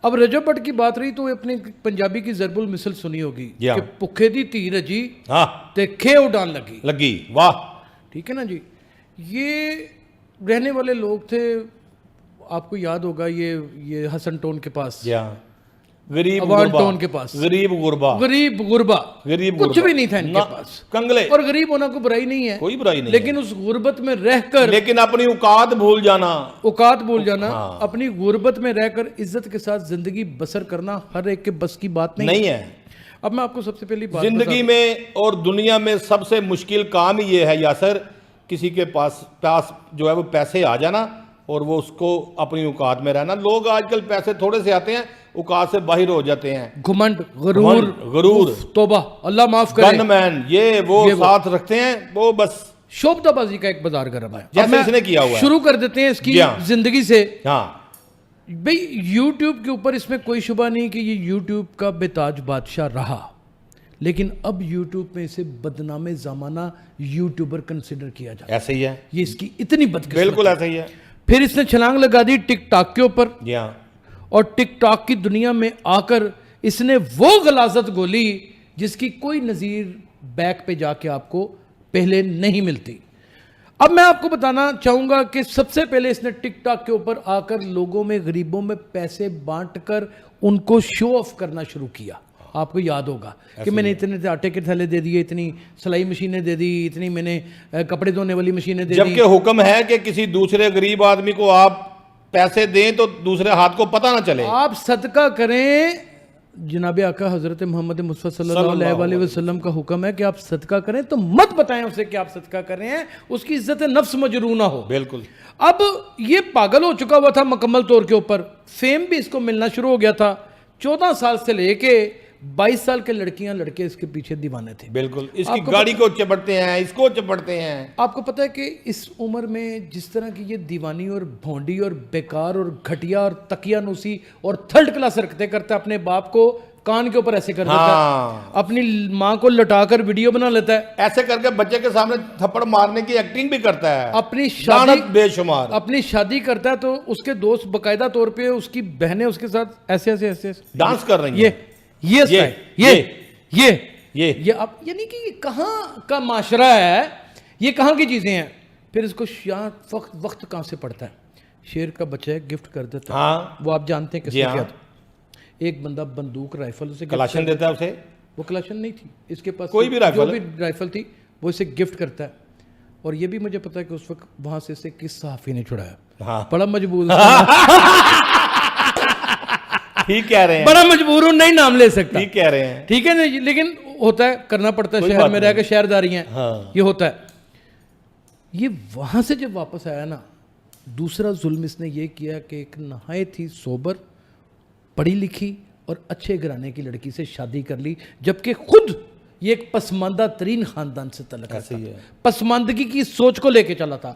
अब रजब भट्ट की बात रही तो अपने पंजाबी की ज़रबुल मिसल सुनी होगी जी कि भुखे दी धी रजी हाँ ते खे उड़ान लगी। लगी, वाह। ठीक है ना जी। ये रहने वाले लोग थे, आपको याद होगा ये हसन टोन के पास, जी हाँ, गरीब अवान गुरबा, टोन के पास, गरीब गुरबा, गरीब गुरबा, गरीब कुछ गुरबा, भी नहीं था इनके ना, पास, कंगले। और गरीब होना को बुराई नहीं है, कोई बुराई नहीं लेकिन उस गुर्बत में रहकर, लेकिन अपनी औकात भूल जाना, औकात भूल जाना, हाँ। अपनी गुर्बत में रहकर इज्जत के साथ जिंदगी बसर करना हर एक के बस की बात नहीं है। अब मैं आपको सबसे पहली बात जिंदगी में और दुनिया में सबसे मुश्किल काम ही ये है यासर, किसी के पास जो है वो पैसे आ जाना और वो उसको अपनी औकात में रहना। लोग आजकल पैसे थोड़े से आते हैं, औकात से बाहर हो जाते हैं। घुमंड, गरूर, तौबा, अल्लाह माफ करे, गनमैन, ये वो साथ रखते हैं, वो बस शोभताबाजी का एक बाजार गर्म है। जैसे इसने किया हुआ है। शुरू कर देते हैं इसकी जिंदगी से। हाँ भाई यूट्यूब के ऊपर इसमें कोई शुबा नहीं कि ये यूट्यूब का बेताज बादशाह रहा, लेकिन अब यूट्यूब में इसे बदनामे ज़माना यूट्यूबर कंसिडर किया जाता है। ऐसे ही है, ये इसकी इतनी बदकिस्मती। बिल्कुल ऐसे ही है। फिर इसने छलांग लगा दी टिकटॉक के ऊपर, जी हाँ, और टिकटॉक की दुनिया में आकर इसने वो गलाजत गोली जिसकी कोई नज़ीर बैक पे जाके आपको पहले नहीं मिलती। अब मैं आपको बताना चाहूंगा कि सबसे पहले इसने टिकटॉक के ऊपर आकर लोगों में, गरीबों में पैसे बांटकर उनको शो ऑफ करना शुरू किया। आपको याद होगा कि मैंने इतने आटे के थैले दे दिए, इतनी सिलाई मशीनें दे दी, इतनी मैंने कपड़े धोने वाली मशीनें दे दी। जबकि हुक्म है कि किसी दूसरे गरीब आदमी को आप पैसे दें तो दूसरे हाथ को पता ना चले। आप सदका करें, जनाब आका हजरत मोहम्मद मुस्तफा सल्लल्लाहु अलैहि वसल्लम का हुक्म है कि आप सदका करें तो मत बताएं उसे कि आप सदका कर रहे हैं, उसकी इज्जत नफ्स मजरू ना हो। बिल्कुल। अब ये पागल हो चुका हुआ था मुकम्मल तौर के ऊपर, फेम भी इसको मिलना शुरू हो गया था। 14 साल से लेके 22 साल के लड़कियां लड़के इसके पीछे दीवाने थे। बिल्कुल, इसकी गाड़ी को चपटते हैं, इसको चपटते हैं। आपको पता है कि इस उम्र में जिस तरह की ये दीवानी और भोंडी और बेकार और घटिया और तकियानुसी और थर्ड क्लास हरकतें करता है, अपने बाप को कान के ऊपर ऐसे कर देता है, अपनी माँ को लटाकर वीडियो बना लेता है, ऐसे करके बच्चे के सामने थप्पड़ मारने की एक्टिंग भी करता है, अपनी शादी बेशुमार, अपनी शादी करता है तो उसके दोस्त बकायदा तौर पे उसकी बहनें उसके साथ ऐसे ऐसे ऐसे डांस कर रही हैं। ये अब यानी कि ये कहाँ का माशरा है, ये कहाँ की चीजें हैं। फिर इसको वक्त कहाँ से पड़ता है, शेर का बच्चा है गिफ्ट कर देता है। हाँ, वो आप जानते हैं किसने किया था? एक बंदा बंदूक राइफल उसे कलाशन देता है उसे, वो कलाशन नहीं थी इसके पास, कोई भी राइफल, जो भी राइफल थी वो इसे गिफ्ट करता है। और ये भी मुझे पता है कि उस वक्त वहां से इसे किस सहाफी ने छुड़ाया। हाँ। बड़ा मजबूर ठीक कह रहे हैं, बड़ा मजबूर हूं, नहीं नाम ले सकता। ठीक कह रहे हैं, ठीक है ना, लेकिन होता है, करना पड़ता है, शहर में रह के शहरदारी है। हाँ। ये होता है। ये वहां से जब वापस आया ना, दूसरा जुल्म इसने ये किया कि एक नहायत ही सोबर, पढ़ी लिखी और अच्छे घराने की लड़की से शादी कर ली, जबकि खुद ये एक पसमानदा तरीन खानदान से तल्लुक़ है, पसमानदगी की सोच को लेके चला था।